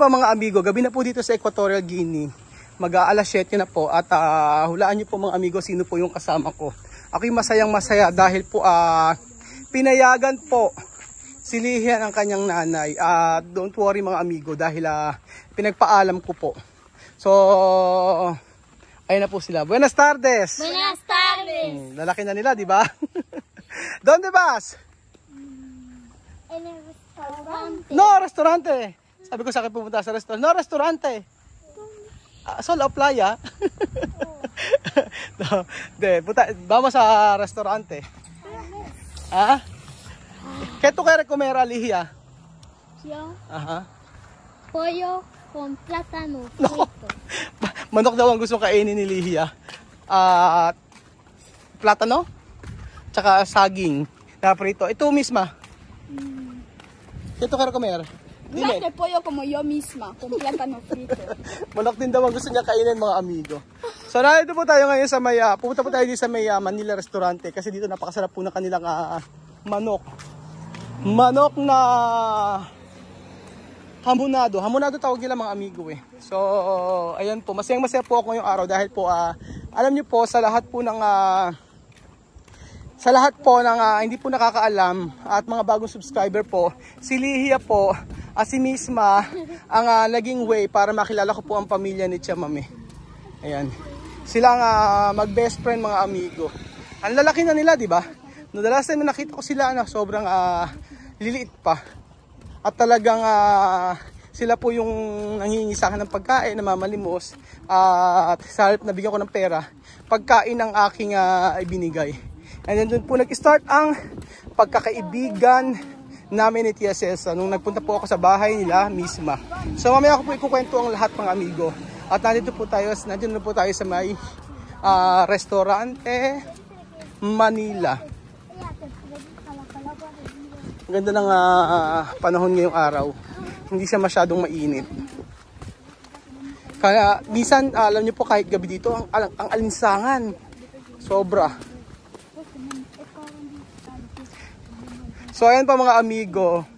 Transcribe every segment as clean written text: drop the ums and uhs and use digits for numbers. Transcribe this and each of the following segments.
pa mga amigo, gabi na po dito sa Equatorial Guinea. Mag-aalas 7 na po at hulaan niyo po mga amigo sino po yung kasama ko. Ako'y masayang-masaya dahil po pinayagan po si Lihia ng kanyang nanay. Don't worry mga amigo dahil pinagpaalam ko po. So, ayun na po sila. Buenas tardes! Buenas tardes! Lalaki na nila, di ba? Donde vas? En el restaurante. No, restaurante. Sabi ko sa akin pumunta sa restaurant. No, restaurante. Solo playa. No, vamos a restaurante. ¿Ah? ¿Qué tú quieres comer, Lihia? Yo, Ajá. pollo con plátano No. frito. Manok daw ang gusto kainin ni Lihia. Plátano? Tsaka saging na prito. Ito misma. ¿Qué tú quieres comer? Unas de pollo como yo misma, con plátano frito. Manok din daw ang gusto niya kainin mga amigo. So narito po tayo ngayon sa may, pupunta po tayo dito sa may Manila Restaurante kasi dito napakasarap po na kanilang manok. Manok na hamonado. Hamonado tawag nila mga amigo eh. So ayan po, masayang-masaya po ako ngayong araw dahil po alam niyo po sa lahat po ng hindi po nakakaalam at mga bagong subscriber po, si Lihia po si misma ang naging way para makilala ko po ang pamilya ni Tia Mami. Ayan. Sila ang mag-best friend mga amigo. Ang lalaki na nila, di ba? No, the last time na nakita ko sila, sobrang liliit pa. At talagang sila po yung nanghihingi sa akin ng pagkain, namamalimos. At sa halip na bigyan ko ng pera, pagkain ang aking ibinigay. And then doon po nag-start ang pagkakaibigan namin ni Tia Celsa nung nagpunta po ako sa bahay nila misma. So mamaya ko po ikukwento ang lahat mga amigo. At nandito na po tayo sa may restaurante Manila. Ang ganda ng panahon ngayong araw. Hindi siya masyadong mainit. Kaya minsan alam niyo po kahit gabi dito ang alinsangan. Sobra. So ayan pa mga amigo,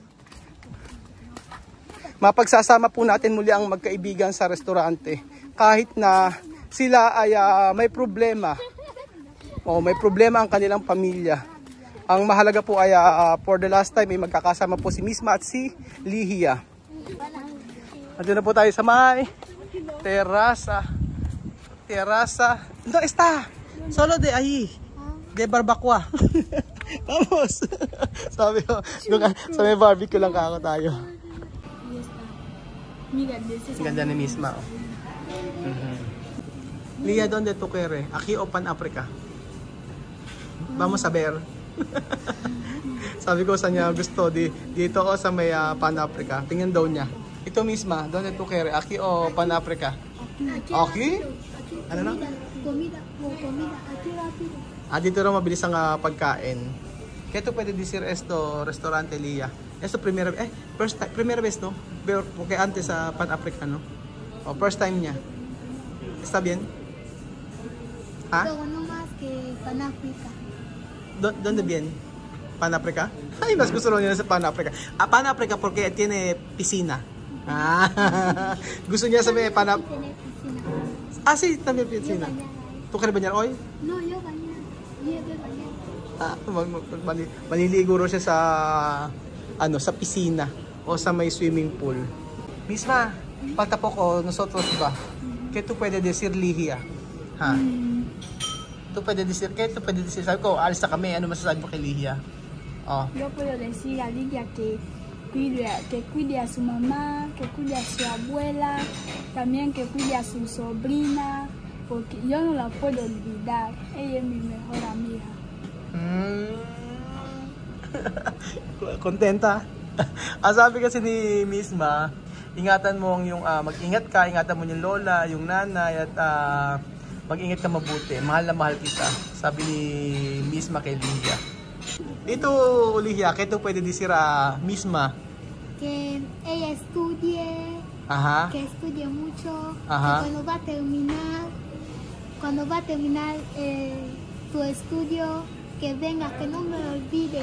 mapagsasama po natin muli ang magkaibigan sa restaurante kahit na sila ay may problema o may problema ang kanilang pamilya. Ang mahalaga po ay for the last time ay magkakasama po si Misma at si Lihia. Andun na po tayo sa may terasa. No está, solo de ahí, de barbacoa. Vamos! Sabi ko, sa may barbecue lang kako tayo. Ganda ni Misma. Oh. Lihia, donde tu quieres? Aquí o Pan Africa? Vamos a ver. Sabi ko sa niya gusto dito o sa may Pan Africa. Tingnan daw niya. Ito Misma, donde tu quieres? Aquí o Pan Africa? Aquí? Ano na? Comida, aquí rápido. Dito raw mabilis ang pagkain. Kaya ito pwede decir esto, restaurante Lihia. Esto primera vez, no? Porque antes sa Pan Africa, no? O first time niya. Está bien? Ha? Pero no más que Pan Africa. ¿Dónde bien? Pan Africa? Ay, mas gusto niya sa Pan Africa. Pan Africa porque tiene piscina. Gusto niya sa may Pan Africa. Sí, también piscina. ¿Tú quieres bañar hoy? No, yo bañar. Maliligo ro siya sa piscina o sa may swimming pool. Misma, pagtapo ko nosotros ba? ¿Qué tú puedes decir Lihia? Ha? ¿Tú puedes decir qué? ¿Tú puedes decir? Sabi ko, alis na kami. Ano masasabi mo kay Lihia? Oh. Yo puedo decir a Lidia que cuide a su mamá, que cuide a su abuela, también que cuide a su sobrina, porque yo no la puedo olvidar. Ella es mi mejor amiga. Kontenta? Sabi kasi ni Misma, ingatan mo yung mag-ingat ka, ingatan mo yung lola, yung nanay at mag-ingat ka mabuti. Mahal na mahal kita. Sabi ni Misma kay Lihia. Dito Lihia, kaya ito pwede decir Misma Que ella estudie, que estudie mucho, que cuando va a terminar su estudio, que venga, que no me olvide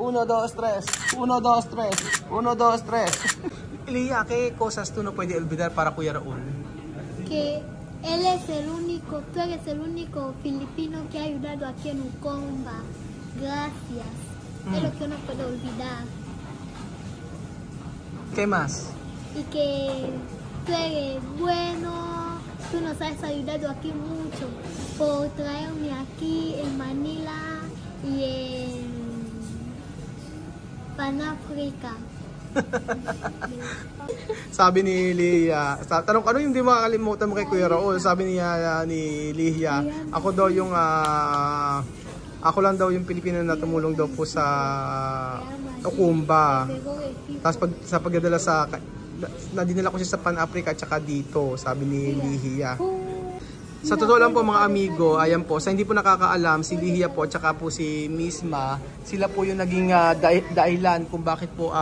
1, 2, 3. 1, 2, 3. 1, 2, 3. Lilia, ¿qué cosas tú no puedes olvidar para Kuya Raul? Que él es el único, tú eres el único filipino que ha ayudado aquí en Ucomba. Gracias. Es lo que no puedo olvidar. ¿Qué más? Y que tú eres bueno, tú nos has ayudado aquí mucho por traerme aquí en Manila y en Panafrica. Sabi ni Lilia, tanong ano yung di makakalimutan mo kay Kuya Raul? Sabi niya ni Lilia, ako daw yung ako lang daw yung Pilipino na tumulong daw po sa Ucomba. Tapos sa pagdadala sa nadinala ko siya sa Pan-Africa at saka dito, sabi ni Lilia. Sa totoo lang po mga amigo, ayan po, sa hindi po nakakaalam, si Lilia po at saka po si Misma, sila po yung naging dahilan kung bakit po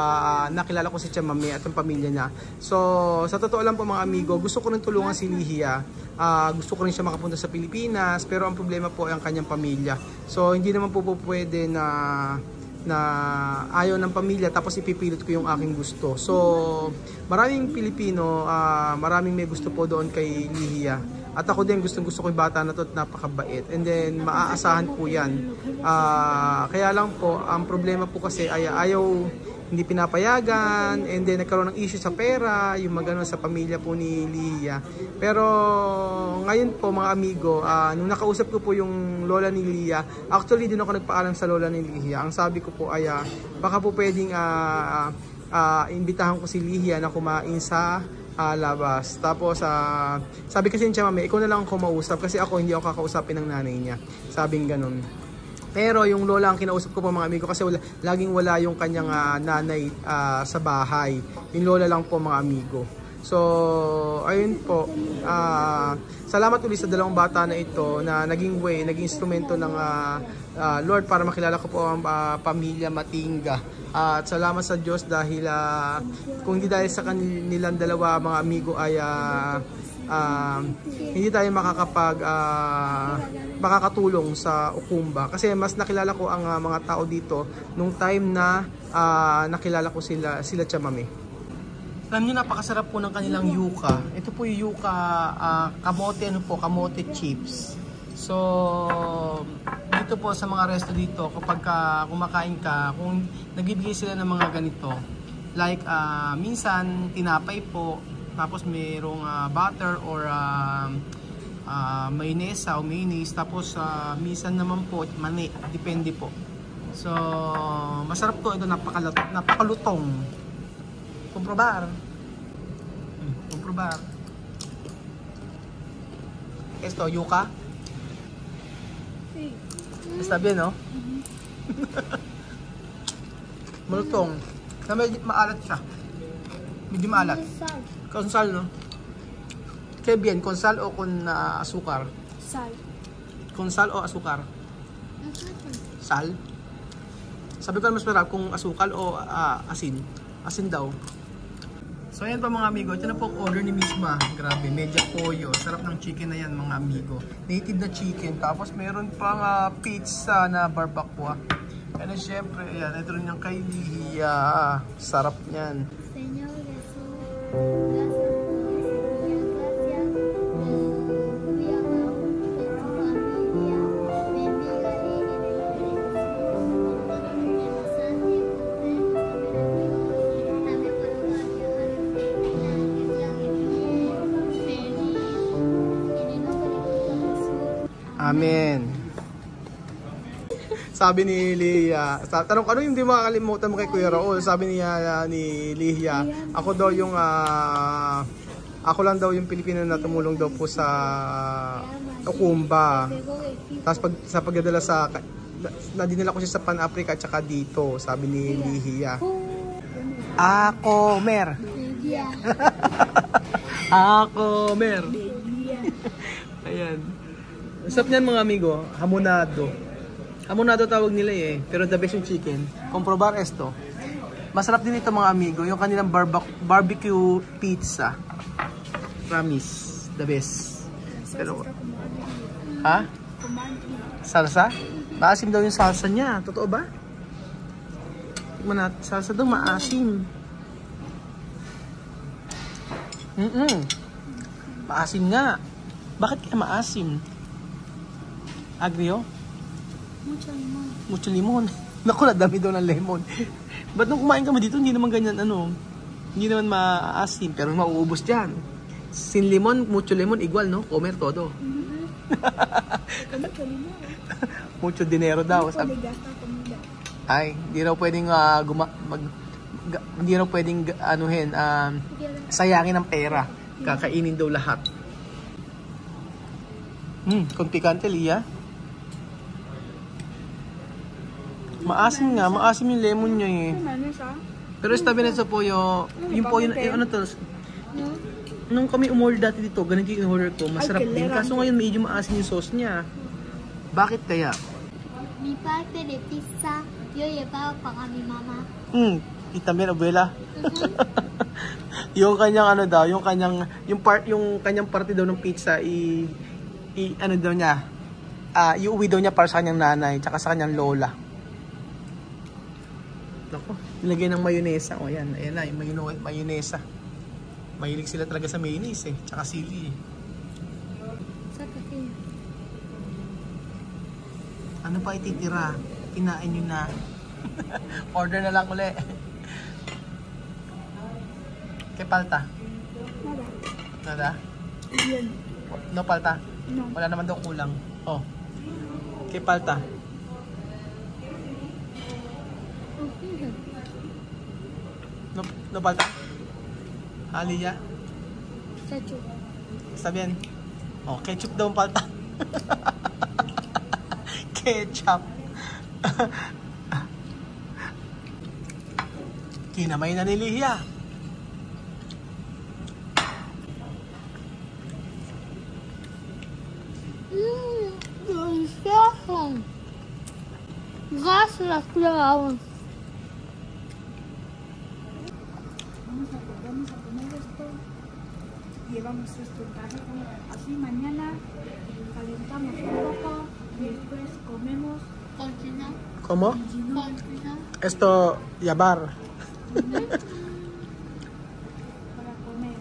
nakilala ko si Tia Mami at yung pamilya niya. So, sa totoo lang po mga amigo, gusto ko rin tulungan si Lilia. Gusto ko rin siya makapunta sa Pilipinas, pero ang problema po ay ang kanyang pamilya. So, hindi naman po pwede na ayaw ng pamilya tapos ipipilit ko yung aking gusto. So, maraming Pilipino, maraming may gusto po doon kay Lilia. At ako din gusto ko yung bata na to at napakabait. And then, maaasahan po yan. Kaya lang po, ang problema po kasi ay ayaw, hindi pinapayagan. And then, nagkaroon ng issue sa pera, yung magano sa pamilya po ni Lilia. Pero, ngayon po mga amigo, nung nakausap ko po yung lola ni Lilia, actually din ako nagpaalam sa lola ni Lilia. Ang sabi ko po ay, baka po pwedeng imbitahan ko si Lilia na kumain sa labas. Tapos, sabi kasi niya, Mami, ikaw na lang ang kumausap kasi ako hindi ako kakausapin ng nanay niya. Sabing ganun. Pero yung lola ang kinausap ko po mga amigo kasi laging wala yung kanyang nanay sa bahay. Yung lola lang po mga amigo. So, ayun po. Salamat ulit sa dalawang bata na ito na naging way, naging instrumento ng Lord para makilala ko po ang pamilya Matinga. At salamat sa Diyos dahil kung hindi dahil sa kanilang dalawa mga amigo ay hindi tayo makakatulong sa Ukumba. Kasi mas nakilala ko ang mga tao dito nung time na nakilala ko sila Tia Mami. Alam niyo, napakasarap po ng kanilang yuca. Ito po yung yuca, kamote, kamote chips. So, dito po sa mga resto dito, kapag kumakain ka, kung nagbibigay sila ng mga ganito, like minsan tinapay po, tapos mayroong butter or mayonnaise o mayonnaise, tapos minsan naman po mani, depende po. So, masarap to, ito napakalutong. Comprobar. Comprobar. Esto, yuca. Sí. Está bien, no? Malutong. Na medyo maalat siya. Medyo maalat. Con sal, no? Qué bien, con sal o con azúcar? Sal. Con sal o azúcar? Sal. Sabi ko mas masarap kung asukal o asin. Asin daw. So ayan pa mga amigo, ito na po ang order ni Misma. Grabe, medyo pollo. Sarap ng chicken na yan mga amigo. Native na chicken. Tapos meron pang pizza na barbacoa. And then syempre, ayan, ito rin yung kay Lihiya. Sarap niyan. Señor Jesús, gracias por este día, gracias por cuidar de tu familia, bendígale en el nombre de Jesús, por todo lo que nos hace, por tenernos a ver a mejor viajar que viaje bien, feliz, en el nombre de Jesús. Amen. Sabi ni Lihiya, tanong ano yung hindi makakalimutan mo kay Kuya Raul? Sabi niya ni Lihiya, ako daw yung ako lang daw yung Pilipino na tumulong daw po sa Ukumba. Tapos sa pagdadala sa nadinala ko siya sa Pan-Africa at saka dito, sabi ni Lihiya. Ako mer. Ako mer. Ayan. Sarap niyan mga amigo, hamonado. Hamonado tawag nila eh, pero the best yung chicken. Comprobar esto. Masarap din ito mga amigo, yung kanilang barbecue pizza. Promise, the best. Pero, ha? Salsa? Maasim daw yung salsa niya, totoo ba? Tignan natin, salsa daw maasim. Maasim nga. Bakit kaya maasim? Agrio? Mucho limón. Mucho limon. Naku, nadami daw ng lemon. Ba't nung kumain kami dito, hindi naman ganyan, hindi naman maasim, pero mauubos dyan. Sin limon, mucho lemon, igual, no? Comer todo. Mucho dinero daw. Ay, hindi raw pwedeng, hindi raw pwedeng, sayangin ng pera. Kakainin daw lahat. Kung pikante, Liya. Maasim nga, maasim yung lemon niya eh. Pero sabi na sa Poyo, yung Poyo, ano to, nung kami umorder dati dito, ganito yung order ko, masarap din. Kaso ngayon medyo maasim yung sauce niya. Bakit kaya? Mi parte de pizza, yo llevaba para mi mamá. Y también abuela. Yung kanyang yung kanyang parte daw ng pizza daw niya, iuwi daw niya para sa kanyang nanay, tsaka sa kanyang lola. Ako, nilagay ng mayonesa. O yan, ayan na, yung mayonesa. Mahilig sila talaga sa mayonnaise eh, tsaka sili eh. Ano pa ititira? Kinain nyo na. Order na lang uli. Kay palta? Nada? No palta? No. Wala naman daw kulang. Oh. Kay palta? No palta? Aliya? Ketchup. Está bien. Oh, ketchup daw ang palta. Ketchup. Kinamay na ni Lihiya. corazón. Gracias, Kuya Raúl. Vamos a poner esto. Llevamos esto en carrito. Así mañana calentamos un poco y después comemos. Continúa. ¿Cómo? Continúa. Esto, yabar. Para comer.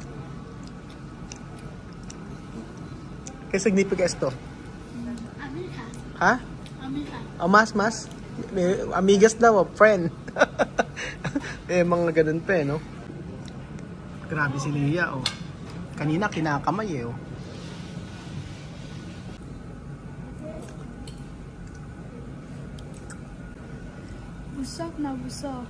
¿Qué significa esto? Amiga. Ha? Amiga. O mas? Amigas daw, friend. Mga ganun pa no? Grabe si Lia, oh. Kanina kinakamay, oh. Busog na busog.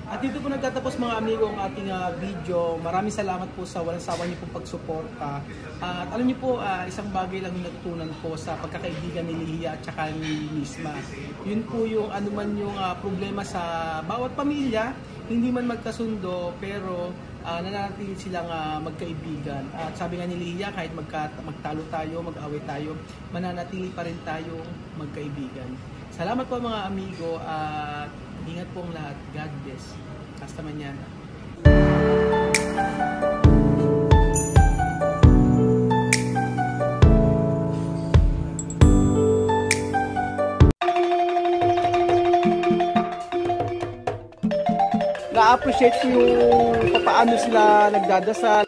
At dito po nagtatapos mga amigo ang ating video. Maraming salamat po sa walang sawa niyo pong pagsuporta. At alam niyo po, isang bagay lang yung natutunan ko sa pagkakaibigan ni Lia at saka ni Misma. Yun po yung anuman yung problema sa bawat pamilya, hindi man magkasundo, pero nananatili silang magkaibigan. At sabi nga ni Lia, kahit magtalo tayo, mag-away tayo, mananatili pa rin tayong magkaibigan. Salamat po mga amigo at ingat po ang lahat. God bless. Hasta mañana. Na-appreciate ko yung paano sila nagdadasal.